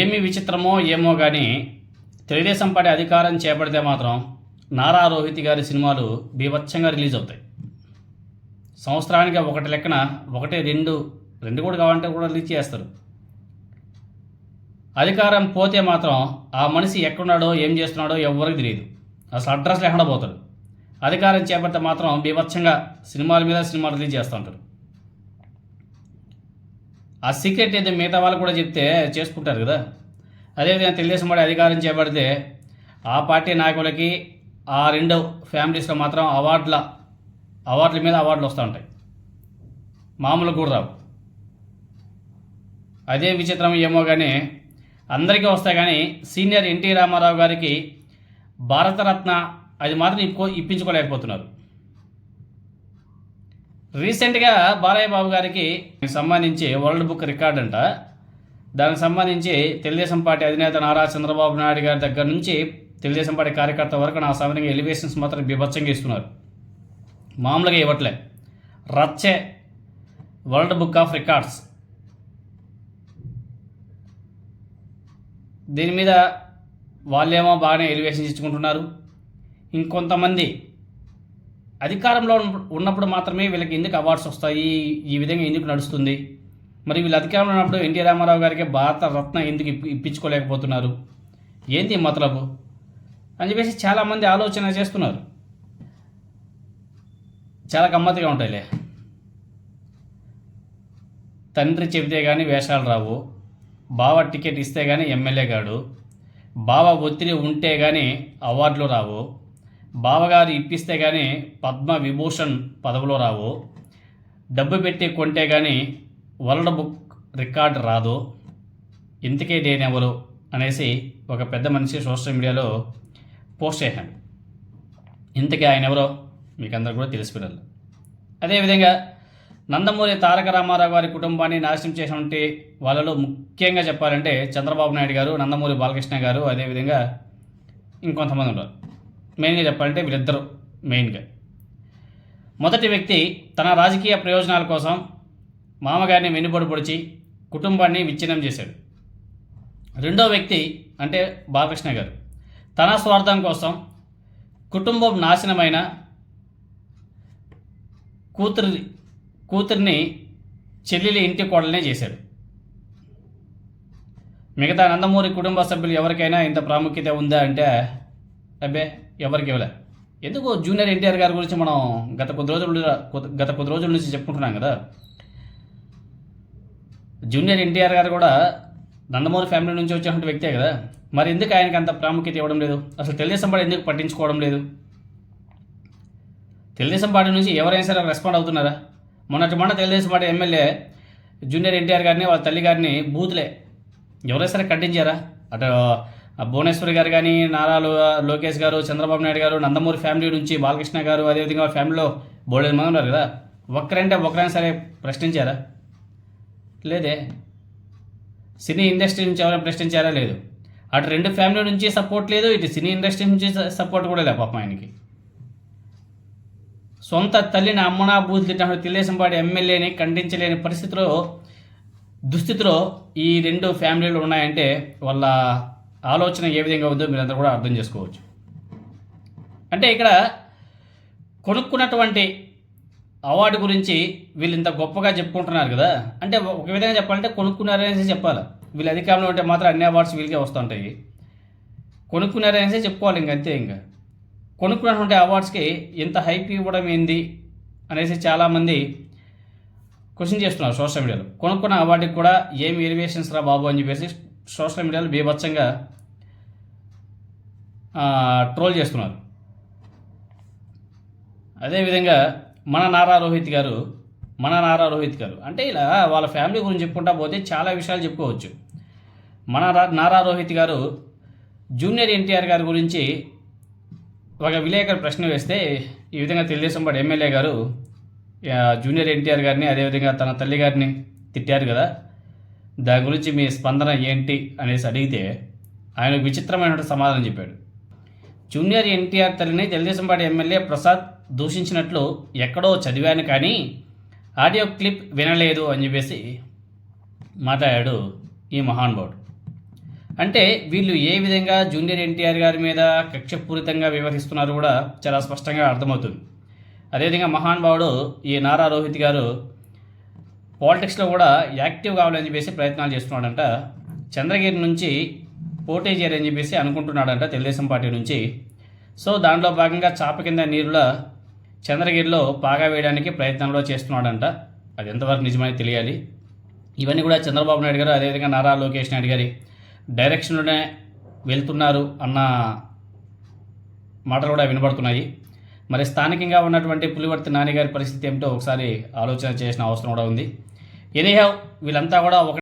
ఏమి విచిత్రమో ఏమో కానీ తెలుగుదేశం పార్టీ అధికారం చేపడితే మాత్రం నారా రోహిత్ గారి సినిమాలు బీభత్సంగా రిలీజ్ అవుతాయి. సంవత్సరానికి ఒకటి లెక్కన ఒకటి రెండు కూడా కావాలంటే కూడా రిలీజ్ చేస్తారు. అధికారం పోతే మాత్రం ఆ మనిషి ఎక్కడున్నాడో ఏం చేస్తున్నాడో ఎవరికి తెలియదు. అసలు అడ్రస్ లేకుండా పోతాడు. అధికారం చేపడితే మాత్రం బీభత్సంగా సినిమాల మీద సినిమాలు రిలీజ్ చేస్తూ ఉంటారు. ఆ సీక్రెట్ అయితే మిగతా వాళ్ళు కూడా చెప్తే చేసుకుంటారు కదా. అదేవిధంగా తెలుగుదేశం పార్టీ అధికారం చేపడితే ఆ పార్టీ నాయకులకి ఆ రెండు ఫ్యామిలీస్లో మాత్రం అవార్డుల మీద అవార్డులు వస్తూ ఉంటాయి. మామూలు కూడా రావు. అదే విచిత్రం ఏమో కానీ అందరికీ వస్తాయి. కానీ సీనియర్ ఎన్టీ రామారావు గారికి భారతరత్న అది మాత్రం ఇప్పించుకోలేకపోతున్నారు. రీసెంట్గా బాలయ్య బాబు గారికి సంబంధించి వరల్డ్ బుక్ రికార్డ్ అంట. దానికి సంబంధించి తెలుగుదేశం పార్టీ అధినేత నారా చంద్రబాబు నాయుడు గారి దగ్గర నుంచి తెలుగుదేశం పార్టీ కార్యకర్త వరకు నా సమయంగా ఎలివేషన్స్ మాత్రం బీభత్సంగా ఇస్తున్నారు. మామూలుగా ఇవ్వట్లే. రచ్చే వరల్డ్ బుక్ ఆఫ్ రికార్డ్స్. దీని మీద వాళ్ళేమో బాగానే ఎలివేషన్స్ ఇచ్చుకుంటున్నారు. ఇంకొంతమంది అధికారంలో ఉన్నప్పుడు మాత్రమే వీళ్ళకి ఎందుకు అవార్డ్స్ వస్తాయి, ఈ విధంగా ఎందుకు నడుస్తుంది, మరి వీళ్ళు అధికారంలో ఉన్నప్పుడు ఎన్టీ రామారావు గారికి భారత రత్న ఎందుకు ఇప్పించుకోలేకపోతున్నారు, ఏంటి మతలబు అని చెప్పేసి చాలామంది ఆలోచన చేస్తున్నారు. చాలా గమ్మత్తుగా ఉంటాయిలే. తండ్రి చెబితే కానీ వేషాలు రావు, బావ టికెట్ ఇస్తే కానీ ఎమ్మెల్యే గాడు, బావ ఒత్తిడి ఉంటే కానీ అవార్డులు రావు, బావగారు ఇప్పిస్తే కానీ పద్మ విభూషణ్ పదవులో రావు, డబ్బు పెట్టి కొంటే కానీ వరల్డ్ బుక్ రికార్డ్ రాదు, ఇంతకే నేనెవరు అనేసి ఒక పెద్ద మనిషి సోషల్ మీడియాలో పోస్ట్ చేశాడు. ఇంతకీ ఆయన ఎవరో మీకు అందరూ కూడా తెలిసిపోయారు. అదేవిధంగా నందమూరి తారక రామారావు గారి కుటుంబాన్ని నాశనం చేసినటువంటి వాళ్ళలో ముఖ్యంగా చెప్పాలంటే చంద్రబాబు నాయుడు గారు, నందమూరి బాలకృష్ణ గారు, అదేవిధంగా ఇంకొంతమంది ఉంటారు. మెయిన్గా చెప్పాలంటే వీళ్ళిద్దరూ మెయిన్గా. మొదటి వ్యక్తి తన రాజకీయ ప్రయోజనాల కోసం మామగారిని వెన్నుబడి పొడిచి కుటుంబాన్ని విచ్ఛిన్నం చేశాడు. రెండో వ్యక్తి అంటే బాలకృష్ణ గారు తన స్వార్థం కోసం కుటుంబం నాశనమైన కూతురిని చెల్లెలి ఇంటి కోడలనే చేశాడు. మిగతా నందమూరి కుటుంబ సభ్యులు ఎవరికైనా ఇంత ప్రాముఖ్యత ఉందా అంటే అబ్బే ఎవరికి ఇవ్వలే. ఎందుకు జూనియర్ ఎన్టీఆర్ గారి గురించి మనం గత కొద్ది రోజుల నుంచి చెప్పుకుంటున్నాం కదా. జూనియర్ ఎన్టీఆర్ గారు కూడా నందమూరి ఫ్యామిలీ నుంచి వచ్చినటువంటి వ్యక్తే కదా. మరి ఎందుకు ఆయనకి అంత ప్రాముఖ్యత ఇవ్వడం లేదు? అసలు తెలుగుదేశం పార్టీ ఎందుకు పట్టించుకోవడం లేదు? తెలుగుదేశం పార్టీ నుంచి ఎవరైనా సరే రెస్పాండ్ అవుతున్నారా? మొన్న Telugu Desam party MLA junior NTR గారిని వాళ్ళ తల్లి గారిని బూతులే ఎవరైనా సరే ఖండించారా? అటు భువనేశ్వరి గారు కానీ, నారా లోకేష్ గారు, చంద్రబాబు నాయుడు గారు, నందమూరి ఫ్యామిలీ నుంచి బాలకృష్ణ గారు, అదేవిధంగా వాళ్ళ ఫ్యామిలీలో బోల్డెన్ మంది ఉన్నారు కదా. ఒకరైనా సరే ప్రశ్నించారా? లేదే. సినీ ఇండస్ట్రీ నుంచి ఎవరైనా ప్రశ్నించారా? లేదు. అటు రెండు ఫ్యామిలీ నుంచి సపోర్ట్ లేదు, ఇటు సినీ ఇండస్ట్రీ నుంచి సపోర్ట్ కూడా లేదు పాపం ఆయనకి. సొంత తల్లిని అమ్మనా బూతు తిట్టినప్పుడు తెలుగుదేశం పార్టీ ఎమ్మెల్యేని ఖండించలేని దుస్థితిలో ఈ రెండు ఫ్యామిలీలు ఉన్నాయంటే వాళ్ళ ఆలోచన ఏ విధంగా ఉందో మీరందరూ కూడా అర్థం చేసుకోవచ్చు. అంటే ఇక్కడ కొనుక్కున్నటువంటి అవార్డు గురించి వీళ్ళు ఇంత గొప్పగా చెప్పుకుంటున్నారు కదా. అంటే ఒక విధంగా చెప్పాలంటే కొనుక్కున్నారనేసి చెప్పాలి. వీళ్ళు అధికారంలో ఉంటే మాత్రం అన్ని అవార్డ్స్ వీళ్ళకే వస్తుంటాయి. కొనుక్కున్నారనేసి చెప్పుకోవాలి. ఇంకంతే. ఇంకా కొనుక్కున్నటువంటి అవార్డ్స్కి ఎంత హైప్ ఇవ్వడం ఏంది అనేసి చాలామంది క్వశ్చన్ చేస్తున్నారు సోషల్ మీడియాలో. కొనుక్కున్న అవార్డుకి కూడా ఏమి ఎలివేషన్స్ రా బాబు అని చెప్పేసి సోషల్ మీడియాలో బీభత్సంగా ట్రోల్ చేస్తున్నారు. అదేవిధంగా మన నారా రోహిత్ గారు అంటే ఇలా వాళ్ళ ఫ్యామిలీ గురించి చెప్పుకుంటా పోతే చాలా విషయాలు చెప్పుకోవచ్చు. నారా రోహిత్ గారు జూనియర్ ఎన్టీఆర్ గారి గురించి ఒక విలేకరు ప్రశ్న వేస్తే ఈ విధంగా తెలుగుదేశం పార్టీ ఎమ్మెల్యే గారు జూనియర్ ఎన్టీఆర్ గారిని, అదేవిధంగా తన తల్లి గారిని తిట్టారు కదా, దాని గురించి మీ స్పందన ఏంటి అనేసి అడిగితే ఆయన విచిత్రమైన సమాధానం చెప్పాడు. జూనియర్ ఎన్టీఆర్ తల్లిని తెలుగుదేశం పార్టీ ఎమ్మెల్యే ప్రసాద్ దూషించినట్లు ఎక్కడో చదివాను కానీ ఆడియో క్లిప్ వినలేదు అని చెప్పేసి మాట్లాడాడు ఈ మహానుభావుడు. అంటే వీళ్ళు ఏ విధంగా జూనియర్ ఎన్టీఆర్ గారి మీద కక్షపూరితంగా వ్యవహరిస్తున్నారో కూడా చాలా స్పష్టంగా అర్థమవుతుంది. అదేవిధంగా మహానుభావుడు ఈ నారా రోహిత్ గారు పాలిటిక్స్లో కూడా యాక్టివ్ కావాలని చెప్పేసి ప్రయత్నాలు చేస్తున్నాడంట. చంద్రగిరి నుంచి పోటీ చేయాలని చెప్పేసి అనుకుంటున్నాడంట తెలుగుదేశం పార్టీ నుంచి. సో దాంట్లో భాగంగా చాప కింద నీరులా చంద్రగిరిలో పాగా వేయడానికి ప్రయత్నంలో చేస్తున్నాడంట. అది ఎంతవరకు నిజమని తెలియాలి. ఇవన్నీ కూడా చంద్రబాబు నాయుడు గారు అదేవిధంగా నారా లోకేష్ నాయుడు గారి డైరెక్షన్లోనే వెళ్తున్నారు అన్న మాటలు కూడా వినబడుతున్నాయి. మరి స్థానికంగా ఉన్నటువంటి పులివర్తి నాని గారి పరిస్థితి ఏమిటో ఒకసారి ఆలోచన చేసిన అవసరం కూడా ఉంది. ఎనీహౌ వీళ్ళంతా కూడా ఒక